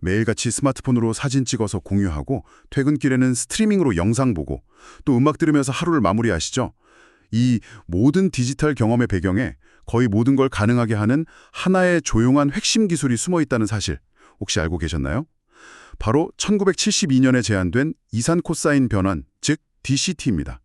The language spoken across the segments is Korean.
매일같이 스마트폰으로 사진 찍어서 공유하고 퇴근길에는 스트리밍으로 영상 보고 또 음악 들으면서 하루를 마무리하시죠. 이 모든 디지털 경험의 배경에 거의 모든 걸 가능하게 하는 하나의 조용한 핵심 기술이 숨어 있다는 사실 혹시 알고 계셨나요? 바로 1972년에 제안된 이산 코사인 변환, 즉 DCT입니다.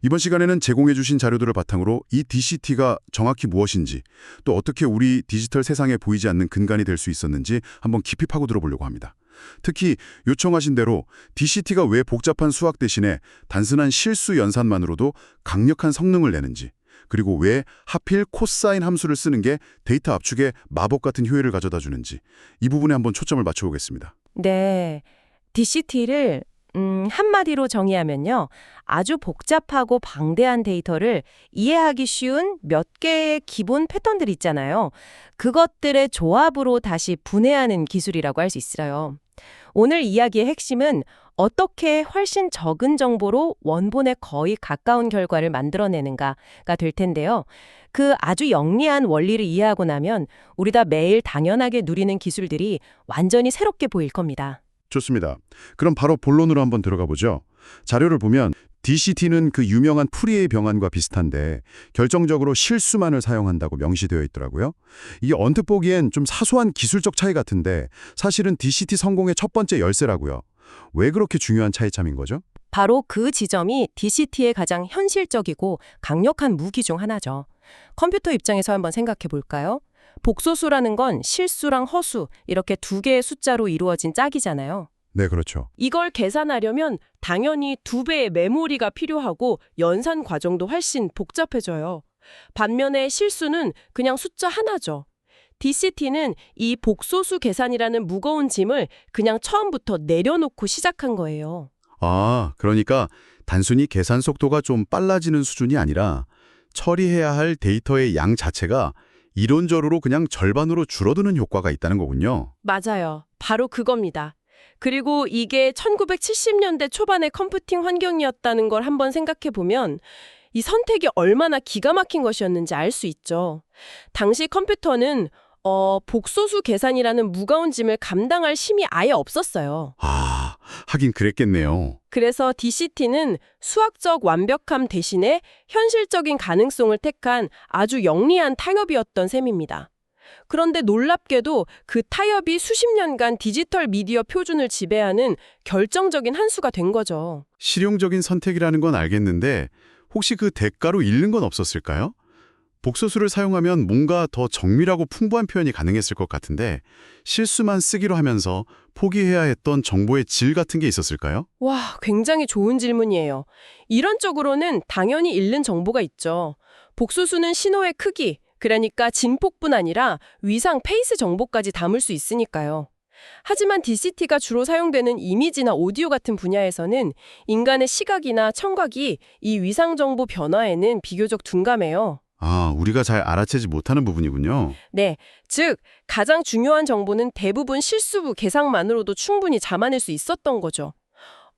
이번 시간에는 제공해 주신 자료들을 바탕으로 이 DCT가 정확히 무엇인지 또 어떻게 우리 디지털 세상에 보이지 않는 근간이 될 수 있었는지 한번 깊이 파고들어 보려고 합니다. 특히 요청하신 대로 DCT가 왜 복잡한 수학 대신에 단순한 실수 연산만으로도 강력한 성능을 내는지, 그리고 왜 하필 코사인 함수를 쓰는 게 데이터 압축에 마법 같은 효율을 가져다 주는지 이 부분에 한번 초점을 맞춰보겠습니다. 네, DCT를 한마디로 정의하면요. 아주 복잡하고 방대한 데이터를 이해하기 쉬운 몇 개의 기본 패턴들 있잖아요. 그것들의 조합으로 다시 분해하는 기술이라고 할 수 있어요. 오늘 이야기의 핵심은 어떻게 훨씬 적은 정보로 원본에 거의 가까운 결과를 만들어내는가가 될 텐데요. 그 아주 영리한 원리를 이해하고 나면 우리 다 매일 당연하게 누리는 기술들이 완전히 새롭게 보일 겁니다. 좋습니다. 그럼 바로 본론으로 한번 들어가 보죠. 자료를 보면 DCT는 그 유명한 푸리에의 병환과 비슷한데 결정적으로 실수만을 사용한다고 명시되어 있더라고요. 이게 언뜻 보기엔 좀 사소한 기술적 차이 같은데 사실은 DCT 성공의 첫 번째 열쇠라고요. 왜 그렇게 중요한 차이점인 거죠? 바로 그 지점이 DCT의 가장 현실적이고 강력한 무기 중 하나죠. 컴퓨터 입장에서 한번 생각해 볼까요? 복소수라는 건 실수랑 허수 이렇게 두 개의 숫자로 이루어진 짝이잖아요. 네, 그렇죠. 이걸 계산하려면 당연히 두 배의 메모리가 필요하고 연산 과정도 훨씬 복잡해져요. 반면에 실수는 그냥 숫자 하나죠. DCT는 이 복소수 계산이라는 무거운 짐을 그냥 처음부터 내려놓고 시작한 거예요. 아, 그러니까 단순히 계산 속도가 좀 빨라지는 수준이 아니라 처리해야 할 데이터의 양 자체가 이론적으로 그냥 절반으로 줄어드는 효과가 있다는 거군요. 맞아요. 바로 그겁니다. 그리고 이게 1970년대 초반의 컴퓨팅 환경이었다는 걸 한번 생각해 보면 이 선택이 얼마나 기가 막힌 것이었는지 알 수 있죠. 당시 컴퓨터는 복소수 계산이라는 무거운 짐을 감당할 힘이 아예 없었어요. 아, 하긴 그랬겠네요. 그래서 DCT는 수학적 완벽함 대신에 현실적인 가능성을 택한 아주 영리한 타협이었던 셈입니다. 그런데 놀랍게도 그 타협이 수십 년간 디지털 미디어 표준을 지배하는 결정적인 한 수가 된 거죠. 실용적인 선택이라는 건 알겠는데 혹시 그 대가로 잃는 건 없었을까요? 복소수를 사용하면 뭔가 더 정밀하고 풍부한 표현이 가능했을 것 같은데 실수만 쓰기로 하면서 포기해야 했던 정보의 질 같은 게 있었을까요? 와, 굉장히 좋은 질문이에요. 이론적으로는 당연히 잃는 정보가 있죠. 복소수는 신호의 크기, 그러니까 진폭뿐 아니라 위상 페이스 정보까지 담을 수 있으니까요. 하지만 DCT가 주로 사용되는 이미지나 오디오 같은 분야에서는 인간의 시각이나 청각이 이 위상 정보 변화에는 비교적 둔감해요. 아, 우리가 잘 알아채지 못하는 부분이군요. 네, 즉 가장 중요한 정보는 대부분 실수 계산만으로도 충분히 잡아낼 수 있었던 거죠.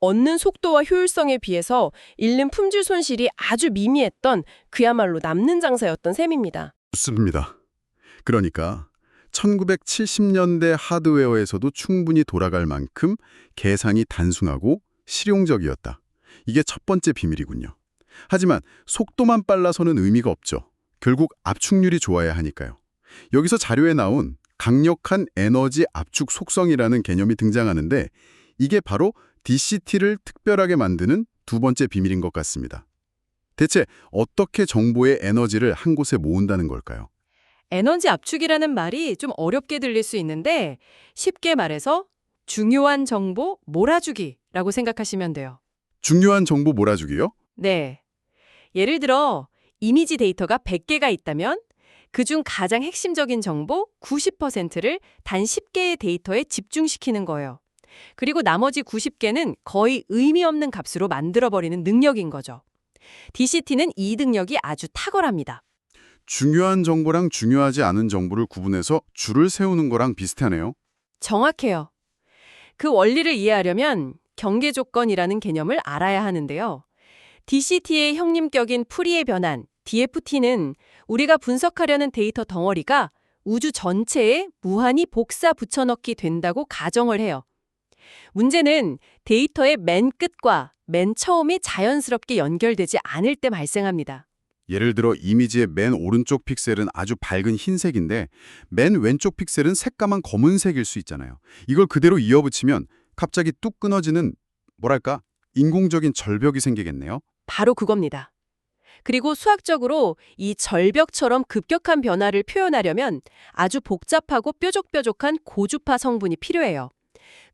얻는 속도와 효율성에 비해서 잃는 품질 손실이 아주 미미했던 그야말로 남는 장사였던 셈입니다. 좋습니다. 그러니까 1970년대 하드웨어에서도 충분히 돌아갈 만큼 계산이 단순하고 실용적이었다. 이게 첫 번째 비밀이군요. 하지만 속도만 빨라서는 의미가 없죠. 결국 압축률이 좋아야 하니까요. 여기서 자료에 나온 강력한 에너지 압축 속성이라는 개념이 등장하는데 이게 바로 DCT를 특별하게 만드는 두 번째 비밀인 것 같습니다. 대체 어떻게 정보의 에너지를 한 곳에 모은다는 걸까요? 에너지 압축이라는 말이 좀 어렵게 들릴 수 있는데 쉽게 말해서 중요한 정보 몰아주기라고 생각하시면 돼요. 중요한 정보 몰아주기요? 네. 예를 들어 이미지 데이터가 100개가 있다면 그중 가장 핵심적인 정보 90%를 단 10개의 데이터에 집중시키는 거예요. 그리고 나머지 90개는 거의 의미 없는 값으로 만들어버리는 능력인 거죠. DCT는 이 능력이 아주 탁월합니다. 중요한 정보랑 중요하지 않은 정보를 구분해서 줄을 세우는 거랑 비슷하네요. 정확해요. 그 원리를 이해하려면 경계 조건이라는 개념을 알아야 하는데요. DCT의 형님격인 푸리의 변환, DFT는 우리가 분석하려는 데이터 덩어리가 우주 전체에 무한히 복사 붙여넣기 된다고 가정을 해요. 문제는 데이터의 맨 끝과 맨 처음이 자연스럽게 연결되지 않을 때 발생합니다. 예를 들어 이미지의 맨 오른쪽 픽셀은 아주 밝은 흰색인데 맨 왼쪽 픽셀은 새까만 검은색일 수 있잖아요. 이걸 그대로 이어붙이면 갑자기 뚝 끊어지는 뭐랄까 인공적인 절벽이 생기겠네요. 바로 그겁니다. 그리고 수학적으로 이 절벽처럼 급격한 변화를 표현하려면 아주 복잡하고 뾰족뾰족한 고주파 성분이 필요해요.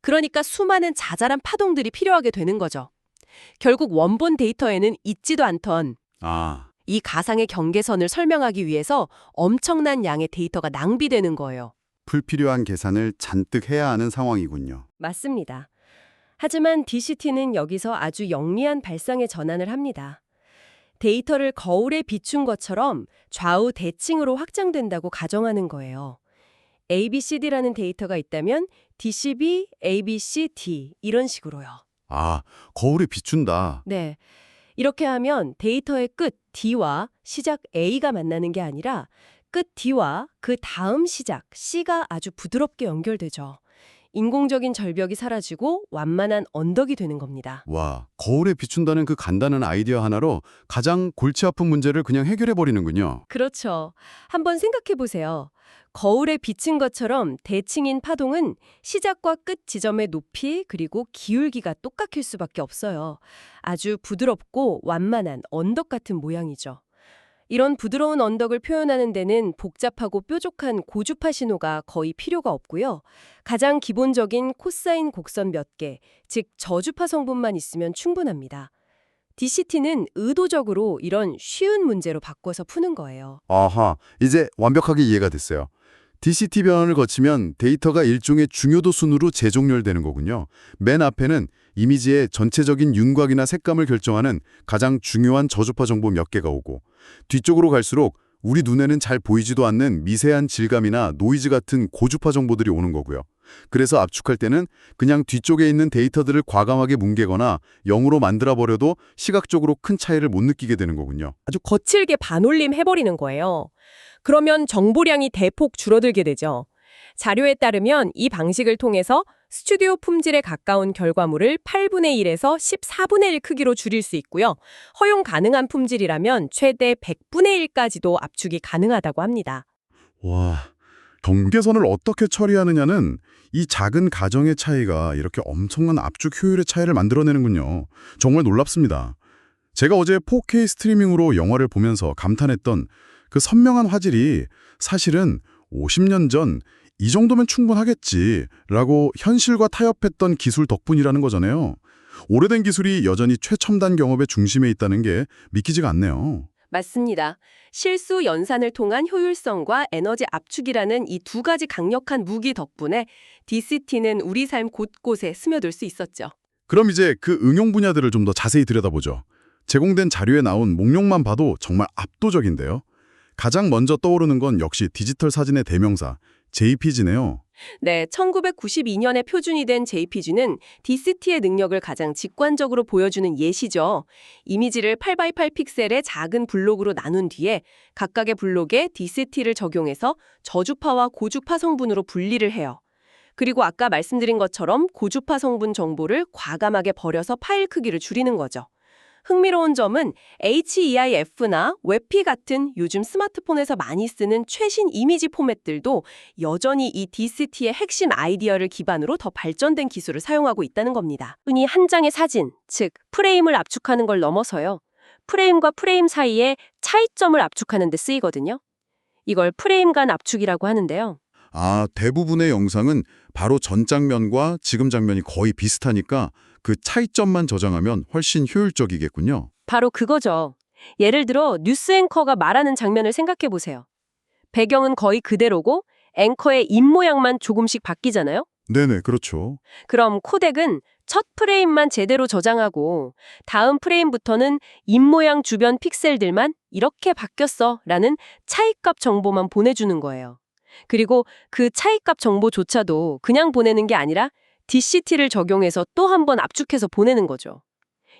그러니까 수많은 자잘한 파동들이 필요하게 되는 거죠. 결국 원본 데이터에는 있지도 않던 이 가상의 경계선을 설명하기 위해서 엄청난 양의 데이터가 낭비되는 거예요. 불필요한 계산을 잔뜩 해야 하는 상황이군요. 맞습니다. 하지만 DCT는 여기서 아주 영리한 발상의 전환을 합니다. 데이터를 거울에 비춘 것처럼 좌우 대칭으로 확장된다고 가정하는 거예요. ABCD라는 데이터가 있다면 DCB, ABCD 이런 식으로요. 거울에 비춘다. 네. 이렇게 하면 데이터의 끝 D와 시작 A가 만나는 게 아니라 끝 D와 그 다음 시작 C가 아주 부드럽게 연결되죠. 인공적인 절벽이 사라지고 완만한 언덕이 되는 겁니다. 와, 거울에 비춘다는 그 간단한 아이디어 하나로 가장 골치 아픈 문제를 그냥 해결해 버리는군요. 그렇죠. 한번 생각해 보세요. 거울에 비친 것처럼 대칭인 파동은 시작과 끝 지점의 높이 그리고 기울기가 똑같을 수밖에 없어요. 아주 부드럽고 완만한 언덕 같은 모양이죠. 이런 부드러운 언덕을 표현하는 데는 복잡하고 뾰족한 고주파 신호가 거의 필요가 없고요. 가장 기본적인 코사인 곡선 몇 개, 즉 저주파 성분만 있으면 충분합니다. DCT는 의도적으로 이런 쉬운 문제로 바꿔서 푸는 거예요. 아하, 이제 완벽하게 이해가 됐어요. DCT 변환을 거치면 데이터가 일종의 중요도 순으로 재종렬되는 거군요. 맨 앞에는 이미지의 전체적인 윤곽이나 색감을 결정하는 가장 중요한 저주파 정보 몇 개가 오고 뒤쪽으로 갈수록 우리 눈에는 잘 보이지도 않는 미세한 질감이나 노이즈 같은 고주파 정보들이 오는 거고요. 그래서 압축할 때는 그냥 뒤쪽에 있는 데이터들을 과감하게 뭉개거나 0으로 만들어버려도 시각적으로 큰 차이를 못 느끼게 되는 거군요. 아주 거칠게 반올림 해버리는 거예요. 그러면 정보량이 대폭 줄어들게 되죠. 자료에 따르면 이 방식을 통해서 스튜디오 품질에 가까운 결과물을 8분의 1에서 14분의 1 크기로 줄일 수 있고요. 허용 가능한 품질이라면 최대 100분의 1까지도 압축이 가능하다고 합니다. 와, 경계선을 어떻게 처리하느냐는 이 작은 가정의 차이가 이렇게 엄청난 압축 효율의 차이를 만들어내는군요. 정말 놀랍습니다. 제가 어제 4K 스트리밍으로 영화를 보면서 감탄했던 그 선명한 화질이 사실은 50년 전 이 정도면 충분하겠지라고 현실과 타협했던 기술 덕분이라는 거잖아요. 오래된 기술이 여전히 최첨단 경업의 중심에 있다는 게 믿기지가 않네요. 맞습니다. 실수 연산을 통한 효율성과 에너지 압축이라는 이 두 가지 강력한 무기 덕분에 DCT는 우리 삶 곳곳에 스며들 수 있었죠. 그럼 이제 그 응용 분야들을 좀 더 자세히 들여다보죠. 제공된 자료에 나온 목록만 봐도 정말 압도적인데요. 가장 먼저 떠오르는 건 역시 디지털 사진의 대명사, JPG네요. 네, 1992년에 표준이 된 JPG는 DCT의 능력을 가장 직관적으로 보여주는 예시죠. 이미지를 8x8 픽셀의 작은 블록으로 나눈 뒤에 각각의 블록에 DCT를 적용해서 저주파와 고주파 성분으로 분리를 해요. 그리고 아까 말씀드린 것처럼 고주파 성분 정보를 과감하게 버려서 파일 크기를 줄이는 거죠. 흥미로운 점은 HEIF나 웹P 같은 요즘 스마트폰에서 많이 쓰는 최신 이미지 포맷들도 여전히 이 DCT의 핵심 아이디어를 기반으로 더 발전된 기술을 사용하고 있다는 겁니다. 흔히 한 장의 사진, 즉 프레임을 압축하는 걸 넘어서요. 프레임과 프레임 사이에 차이점을 압축하는 데 쓰이거든요. 이걸 프레임 간 압축이라고 하는데요. 대부분의 영상은 바로 전 장면과 지금 장면이 거의 비슷하니까 그 차이점만 저장하면 훨씬 효율적이겠군요. 바로 그거죠. 예를 들어 뉴스 앵커가 말하는 장면을 생각해 보세요. 배경은 거의 그대로고 앵커의 입모양만 조금씩 바뀌잖아요. 네네, 그렇죠. 그럼 코덱은 첫 프레임만 제대로 저장하고 다음 프레임부터는 입모양 주변 픽셀들만 이렇게 바뀌었어 라는 차이값 정보만 보내주는 거예요. 그리고 그 차이값 정보조차도 그냥 보내는 게 아니라 DCT를 적용해서 또 한 번 압축해서 보내는 거죠.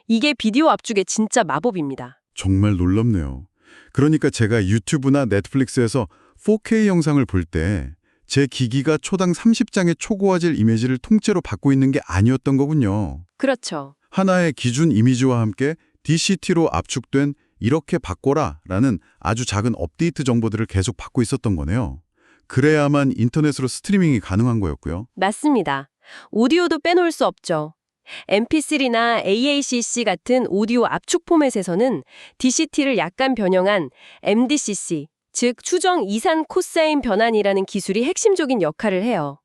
이게 비디오 압축의 진짜 마법입니다. 정말 놀랍네요. 그러니까 제가 유튜브나 넷플릭스에서 4K 영상을 볼 때 제 기기가 초당 30장의 초고화질 이미지를 통째로 받고 있는 게 아니었던 거군요. 그렇죠. 하나의 기준 이미지와 함께 DCT로 압축된 이렇게 바꿔라 라는 아주 작은 업데이트 정보들을 계속 받고 있었던 거네요. 그래야만 인터넷으로 스트리밍이 가능한 거였고요. 맞습니다. 오디오도 빼놓을 수 없죠. MP3나 AACC 같은 오디오 압축 포맷에서는 DCT를 약간 변형한 MDCC, 즉 추정 이산 코사인 변환이라는 기술이 핵심적인 역할을 해요.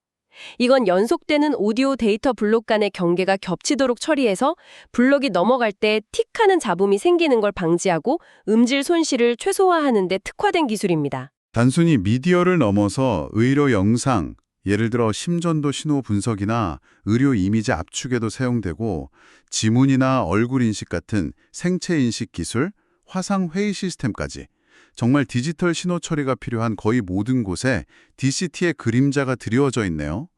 이건 연속되는 오디오 데이터 블록 간의 경계가 겹치도록 처리해서 블록이 넘어갈 때 틱하는 잡음이 생기는 걸 방지하고 음질 손실을 최소화하는 데 특화된 기술입니다. 단순히 미디어를 넘어서 의료 영상, 예를 들어 심전도 신호 분석이나 의료 이미지 압축에도 사용되고 지문이나 얼굴 인식 같은 생체 인식 기술, 화상 회의 시스템까지 정말 디지털 신호 처리가 필요한 거의 모든 곳에 DCT의 그림자가 드리워져 있네요.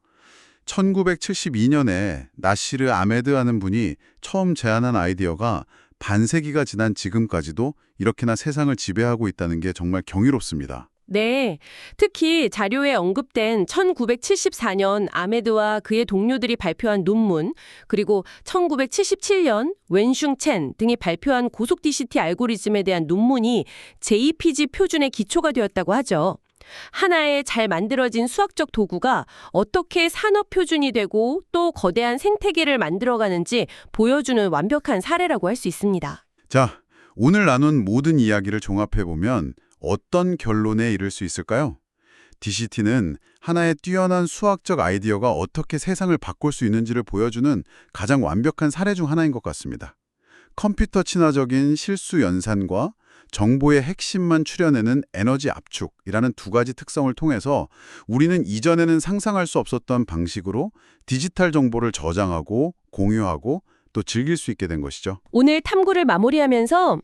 1972년에 나시르 아메드라는 분이 처음 제안한 아이디어가 반세기가 지난 지금까지도 이렇게나 세상을 지배하고 있다는 게 정말 경이롭습니다. 네, 특히 자료에 언급된 1974년 아메드와 그의 동료들이 발표한 논문, 그리고 1977년 웬슝 첸 등이 발표한 고속 DCT 알고리즘에 대한 논문이 JPG 표준의 기초가 되었다고 하죠. 하나의 잘 만들어진 수학적 도구가 어떻게 산업 표준이 되고 또 거대한 생태계를 만들어가는지 보여주는 완벽한 사례라고 할 수 있습니다. 자, 오늘 나눈 모든 이야기를 종합해보면 어떤 결론에 이를 수 있을까요? DCT는 하나의 뛰어난 수학적 아이디어가 어떻게 세상을 바꿀 수 있는지를 보여주는 가장 완벽한 사례 중 하나인 것 같습니다. 컴퓨터 친화적인 실수 연산과 정보의 핵심만 추려내는 에너지 압축이라는 두 가지 특성을 통해서 우리는 이전에는 상상할 수 없었던 방식으로 디지털 정보를 저장하고 공유하고 또 즐길 수 있게 된 것이죠. 오늘 탐구를 마무리하면서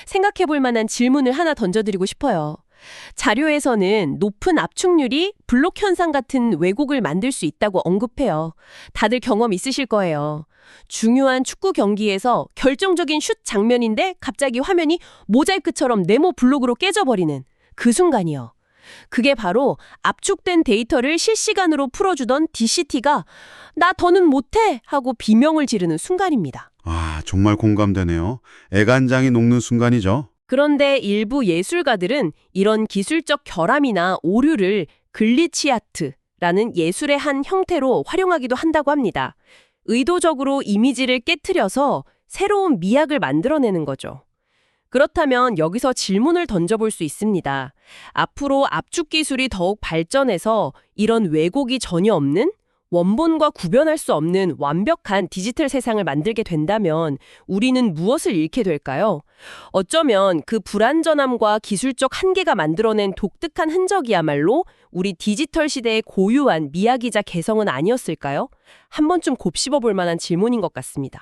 생각해 볼 만한 질문을 하나 던져드리고 싶어요. 자료에서는 높은 압축률이 블록 현상 같은 왜곡을 만들 수 있다고 언급해요. 다들 경험 있으실 거예요. 중요한 축구 경기에서 결정적인 슛 장면인데 갑자기 화면이 모자이크처럼 네모 블록으로 깨져버리는 그 순간이요. 그게 바로 압축된 데이터를 실시간으로 풀어주던 DCT가 나 더는 못해 하고 비명을 지르는 순간입니다. 아, 정말 공감되네요. 애간장이 녹는 순간이죠. 그런데 일부 예술가들은 이런 기술적 결함이나 오류를 글리치 아트라는 예술의 한 형태로 활용하기도 한다고 합니다. 의도적으로 이미지를 깨트려서 새로운 미학을 만들어내는 거죠. 그렇다면 여기서 질문을 던져볼 수 있습니다. 앞으로 압축 기술이 더욱 발전해서 이런 왜곡이 전혀 없는 원본과 구별할 수 없는 완벽한 디지털 세상을 만들게 된다면 우리는 무엇을 잃게 될까요? 어쩌면 그 불완전함과 기술적 한계가 만들어낸 독특한 흔적이야말로 우리 디지털 시대의 고유한 미학이자 개성은 아니었을까요? 한 번쯤 곱씹어 볼 만한 질문인 것 같습니다.